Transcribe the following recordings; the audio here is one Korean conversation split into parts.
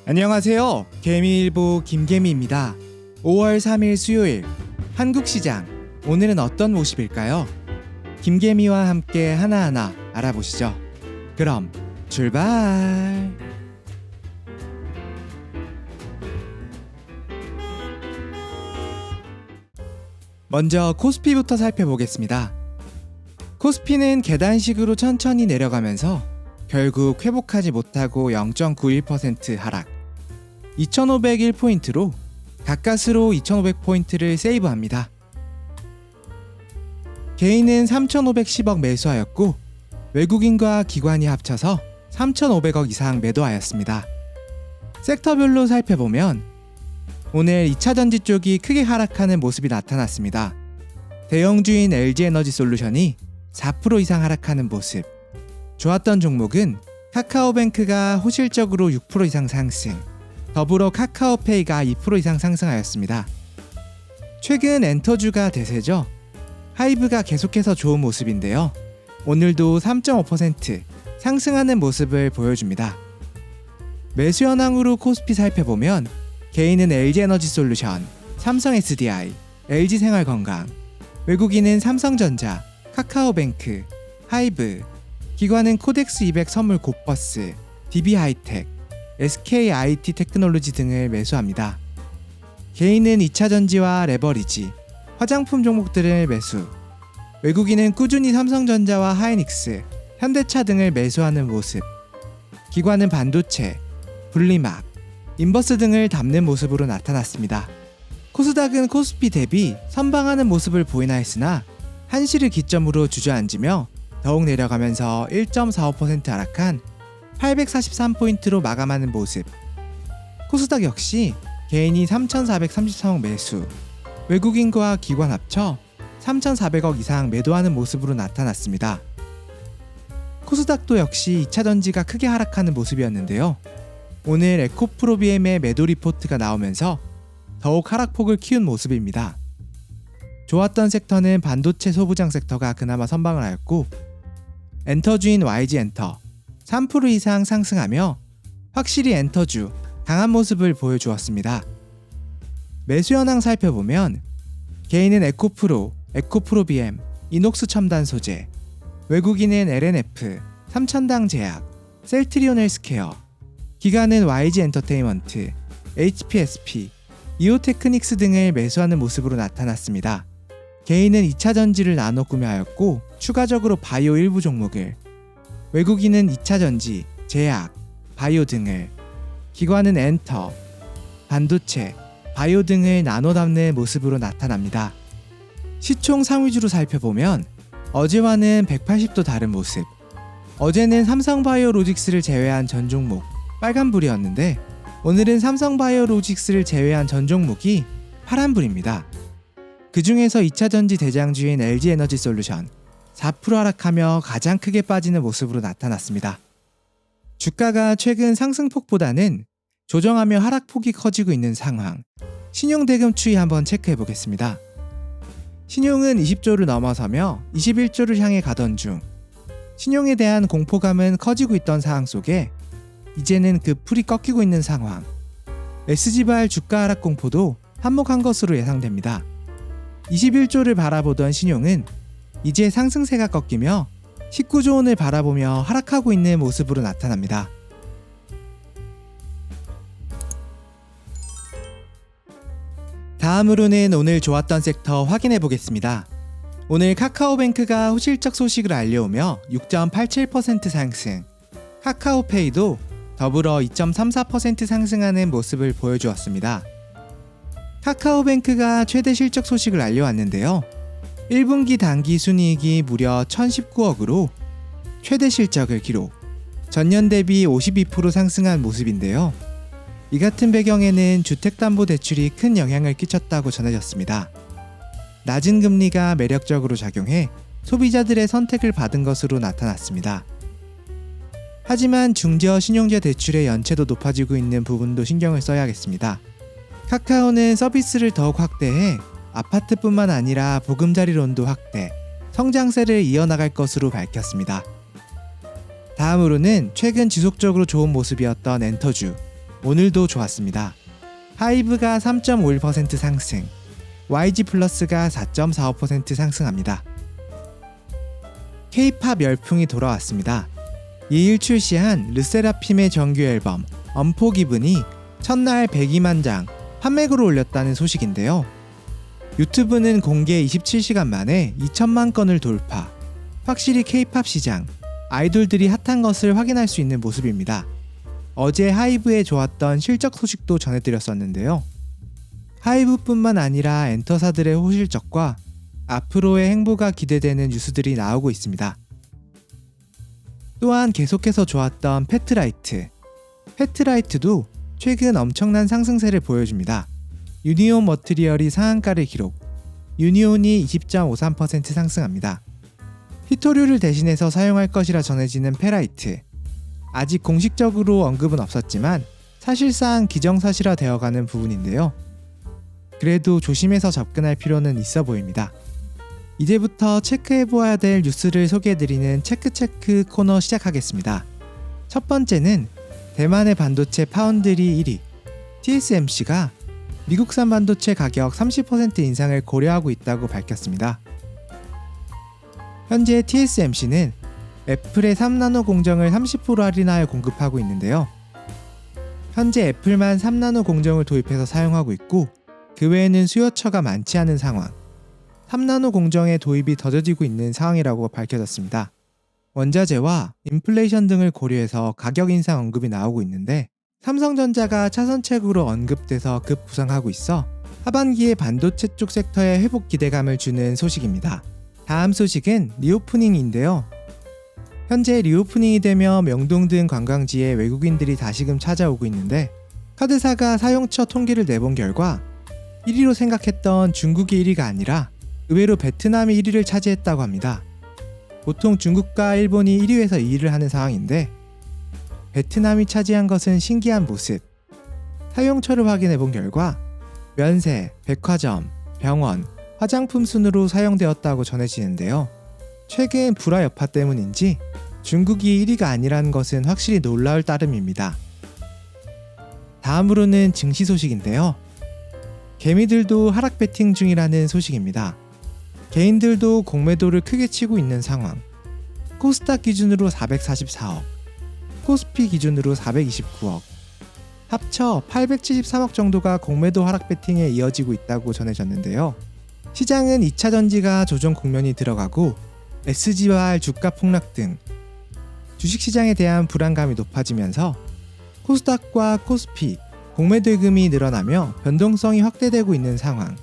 안녕하세요. 개미일보 김개미입니다. 5월 3일 수요일 한국시장 오늘은 어떤 모습일까요? 김개미와 함께 하나하나 알아보시죠. 그럼 출발! 먼저 코스피부터 살펴보겠습니다. 코스피는 계단식으로 천천히 내려가면서 결국 회복하지 못하고 0.91% 하락, 2501포인트로 가까스로 2500포인트를 세이브합니다. 개인은 3510억 매수하였고 외국인과 기관이 합쳐서 3500억 이상 매도하였습니다. 섹터별로 살펴보면 오늘 2차전지 쪽이 크게 하락하는 모습이 나타났습니다. 대형주인 LG에너지솔루션이 4% 이상 하락하는 모습, 좋았던 종목은 카카오뱅크가 호실적으로 6% 이상 상승, 더불어 카카오페이가 2% 이상 상승하였습니다. 최근 엔터주가 대세죠. 하이브가 계속해서 좋은 모습인데요. 오늘도 3.5% 상승하는 모습을 보여줍니다. 매수 현황으로 코스피 살펴보면 개인은 LG에너지솔루션, 삼성SDI, LG생활건강, 외국인은 삼성전자, 카카오뱅크, 하이브, 기관은 코덱스200 선물 곱버스, DB하이텍, SKIT테크놀로지 등을 매수합니다. 개인은 2차전지와 레버리지, 화장품 종목들을 매수, 외국인은 꾸준히 삼성전자와 하이닉스, 현대차 등을 매수하는 모습, 기관은 반도체, 분리막, 인버스 등을 담는 모습으로 나타났습니다. 코스닥은 코스피 대비 선방하는 모습을 보이나 했으나 한시를 기점으로 주저앉으며 더욱 내려가면서 1.45% 하락한 843포인트로 마감하는 모습. 코스닥 역시 개인이 3,433억 매수, 외국인과 기관 합쳐 3,400억 이상 매도하는 모습으로 나타났습니다. 코스닥도 역시 2차전지가 크게 하락하는 모습이었는데요. 오늘 에코프로비엠의 매도 리포트가 나오면서 더욱 하락폭을 키운 모습입니다. 좋았던 섹터는 반도체 소부장 섹터가 그나마 선방을 하였고 엔터주인 YG엔터 3% 이상 상승하며 확실히 엔터주 강한 모습을 보여주었습니다. 매수 현황 살펴보면 개인은 에코프로, 에코프로비엠, 이녹스 첨단 소재, 외국인은 LNF, 삼천당 제약, 셀트리온 헬스케어, 기관은 YG 엔터테인먼트, HPSP, 이오테크닉스 등을 매수하는 모습으로 나타났습니다. 개인은 2차전지를 나눠 구매하였고 추가적으로 바이오 일부 종목을, 외국인은 2차전지, 제약, 바이오 등을, 기관은 엔터, 반도체, 바이오 등을 나눠 담는 모습으로 나타납니다. 시총 상위주로 살펴보면 어제와는 180도 다른 모습. 어제는 삼성바이오로직스를 제외한 전 종목 빨간불이었는데 오늘은 삼성바이오로직스를 제외한 전 종목이 파란불입니다. 그 중에서 2차전지 대장주인 LG에너지솔루션 4% 하락하며 가장 크게 빠지는 모습으로 나타났습니다. 주가가 최근 상승폭보다는 조정하며 하락폭이 커지고 있는 상황. 신용대금 추이 한번 체크해 보겠습니다. 신용은 20조를 넘어서며 21조를 향해 가던 중 신용에 대한 공포감은 커지고 있던 상황 속에 이제는 그 풀이 꺾이고 있는 상황. SG발 주가 하락 공포도 한몫한 것으로 예상됩니다. 21조를 바라보던 신용은 이제 상승세가 꺾이며 19조 원을 바라보며 하락하고 있는 모습으로 나타납니다. 다음으로는 오늘 좋았던 섹터 확인해 보겠습니다. 오늘 카카오뱅크가 호실적 소식을 알려오며 6.87% 상승, 카카오페이도 더불어 2.34% 상승하는 모습을 보여주었습니다. 카카오뱅크가 최대 실적 소식을 알려왔는데요. 1분기 당기 순이익이 무려 1019억으로 최대 실적을 기록, 전년 대비 52% 상승한 모습인데요. 이 같은 배경에는 주택담보대출이 큰 영향을 끼쳤다고 전해졌습니다. 낮은 금리가 매력적으로 작용해 소비자들의 선택을 받은 것으로 나타났습니다. 하지만 중저 신용제 대출의 연체도 높아지고 있는 부분도 신경을 써야겠습니다. 카카오는 서비스를 더욱 확대해 아파트뿐만 아니라 보금자리론도 확대, 성장세를 이어나갈 것으로 밝혔습니다. 다음으로는 최근 지속적으로 좋은 모습이었던 엔터주, 오늘도 좋았습니다. 하이브가 3.51% 상승, YG 플러스가 4.45% 상승합니다. K-팝 열풍이 돌아왔습니다. 2일 출시한 르세라핌의 정규 앨범 언포기븐이 첫날 102만 장 판매고를 올렸다는 소식인데요. 유튜브는 공개 27시간 만에 2천만 건을 돌파. 확실히 K-팝 시장, 아이돌들이 핫한 것을 확인할 수 있는 모습입니다. 어제 하이브에 좋았던 실적 소식도 전해드렸었는데요. 하이브뿐만 아니라 엔터사들의 호실적과 앞으로의 행보가 기대되는 뉴스들이 나오고 있습니다. 또한 계속해서 좋았던 패트라이트. 패트라이트도 최근 엄청난 상승세를 보여줍니다. 유니온 머티리얼이 상한가를 기록, 유니온이 20.53% 상승합니다. 히토류를 대신해서 사용할 것이라 전해지는 페라이트. 아직 공식적으로 언급은 없었지만 사실상 기정사실화 되어가는 부분인데요. 그래도 조심해서 접근할 필요는 있어 보입니다. 이제부터 체크해보아야 될 뉴스를 소개해드리는 체크 코너 시작하겠습니다. 첫 번째는 대만의 반도체 파운드리 1위 TSMC가 미국산 반도체 가격 30% 인상을 고려하고 있다고 밝혔습니다. 현재 TSMC는 애플의 3나노 공정을 30% 할인하여 공급하고 있는데요. 현재 애플만 3나노 공정을 도입해서 사용하고 있고 그 외에는 수요처가 많지 않은 상황, 3나노 공정의 도입이 더뎌지고 있는 상황이라고 밝혀졌습니다. 원자재와 인플레이션 등을 고려해서 가격 인상 언급이 나오고 있는데 삼성전자가 차선책으로 언급돼서 급부상하고 있어 하반기에 반도체 쪽 섹터에 회복 기대감을 주는 소식입니다. 다음 소식은 리오프닝인데요. 현재 리오프닝이 되며 명동 등 관광지에 외국인들이 다시금 찾아오고 있는데 카드사가 사용처 통계를 내본 결과 1위로 생각했던 중국이 1위가 아니라 의외로 베트남이 1위를 차지했다고 합니다. 보통 중국과 일본이 1위에서 2위를 하는 상황인데 베트남이 차지한 것은 신기한 모습. 사용처를 확인해 본 결과 면세, 백화점, 병원, 화장품 순으로 사용되었다고 전해지는데요. 최근 불화 여파 때문인지 중국이 1위가 아니라는 것은 확실히 놀라울 따름입니다. 다음으로는 증시 소식인데요. 개미들도 하락 배팅 중이라는 소식입니다. 개인들도 공매도를 크게 치고 있는 상황. 코스닥 기준으로 444억, 코스피 기준으로 429억, 합쳐 873억 정도가 공매도 하락 배팅에 이어지고 있다고 전해졌는데요. 시장은 2차 전지가 조정 국면이 들어가고 SGR 주가 폭락 등 주식시장에 대한 불안감이 높아지면서 코스닥과 코스피, 공매도금이 늘어나며 변동성이 확대되고 있는 상황.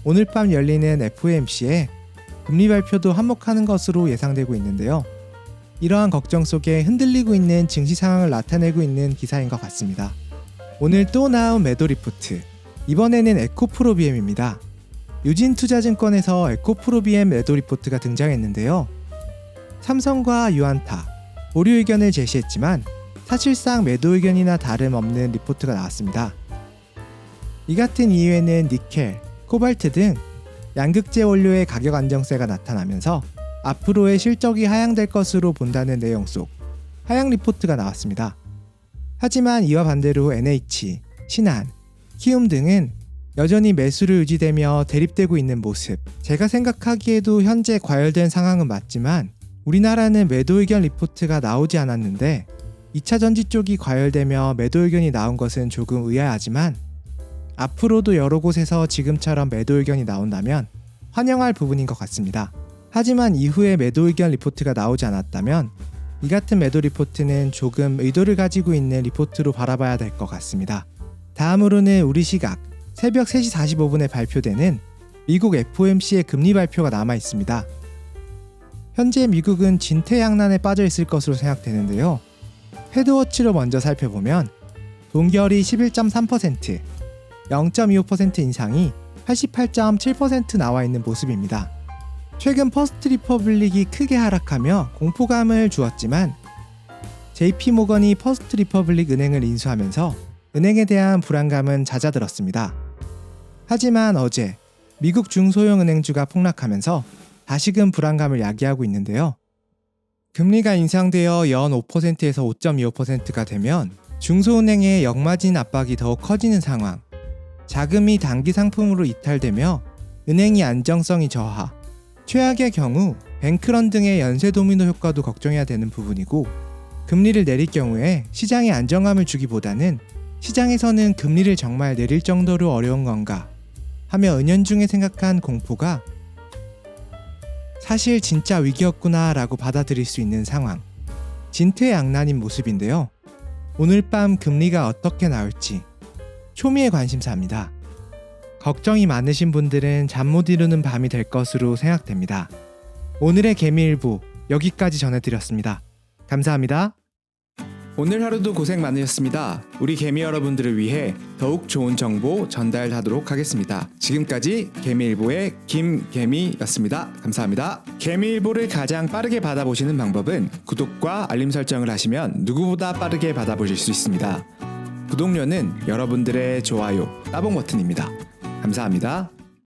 오늘 밤 열리는 FOMC에 금리 발표도 한몫하는 것으로 예상되고 있는데요. 이러한 걱정 속에 흔들리고 있는 증시 상황을 나타내고 있는 기사인 것 같습니다. 오늘 또 나온 매도 리포트. 이번에는 에코프로비엠입니다. 유진투자증권에서 에코프로비엠 매도 리포트가 등장했는데요. 삼성과 유안타, 보류 의견을 제시했지만 사실상 매도 의견이나 다름없는 리포트가 나왔습니다. 이 같은 이유에는 니켈, 코발트 등 양극재 원료의 가격 안정세가 나타나면서 앞으로의 실적이 하향될 것으로 본다는 내용 속 하향 리포트가 나왔습니다. 하지만 이와 반대로 NH, 신한, 키움 등은 여전히 매수를 유지되며 대립되고 있는 모습. 제가 생각하기에도 현재 과열된 상황은 맞지만 우리나라는 매도 의견 리포트가 나오지 않았는데 2차 전지 쪽이 과열되며 매도 의견이 나온 것은 조금 의아하지만 앞으로도 여러 곳에서 지금처럼 매도 의견이 나온다면 환영할 부분인 것 같습니다. 하지만 이후에 매도 의견 리포트가 나오지 않았다면 이 같은 매도 리포트는 조금 의도를 가지고 있는 리포트로 바라봐야 될 것 같습니다. 다음으로는 우리 시각 새벽 3시 45분에 발표되는 미국 FOMC의 금리 발표가 남아 있습니다. 현재 미국은 진퇴양난에 빠져 있을 것으로 생각되는데요. 헤드워치로 먼저 살펴보면 동결이 11.3%, 0.25% 인상이 88.7% 나와 있는 모습입니다. 최근 퍼스트 리퍼블릭이 크게 하락하며 공포감을 주었지만 JP모건이 퍼스트 리퍼블릭 은행을 인수하면서 은행에 대한 불안감은 잦아들었습니다. 하지만 어제 미국 중소형 은행주가 폭락하면서 다시금 불안감을 야기하고 있는데요. 금리가 인상되어 연 5%에서 5.25%가 되면 중소은행의 역마진 압박이 더욱 커지는 상황, 자금이 단기 상품으로 이탈되며 은행이 안정성이 저하, 최악의 경우 뱅크런 등의 연쇄 도미노 효과도 걱정해야 되는 부분이고, 금리를 내릴 경우에 시장에 안정감을 주기보다는 시장에서는 금리를 정말 내릴 정도로 어려운 건가 하며 은연중에 생각한 공포가 사실 진짜 위기였구나 라고 받아들일 수 있는 상황, 진퇴양난인 모습인데요. 오늘 밤 금리가 어떻게 나올지 초미의 관심사입니다. 걱정이 많으신 분들은 잠 못 이루는 밤이 될 것으로 생각됩니다. 오늘의 개미일보 여기까지 전해드렸습니다. 감사합니다. 오늘 하루도 고생 많으셨습니다. 우리 개미 여러분들을 위해 더욱 좋은 정보 전달하도록 하겠습니다. 지금까지 개미일보의 김개미였습니다. 감사합니다. 개미일보를 가장 빠르게 받아보시는 방법은 구독과 알림 설정을 하시면 누구보다 빠르게 받아보실 수 있습니다. 구독료는 여러분들의 좋아요, 따봉 버튼입니다. 감사합니다.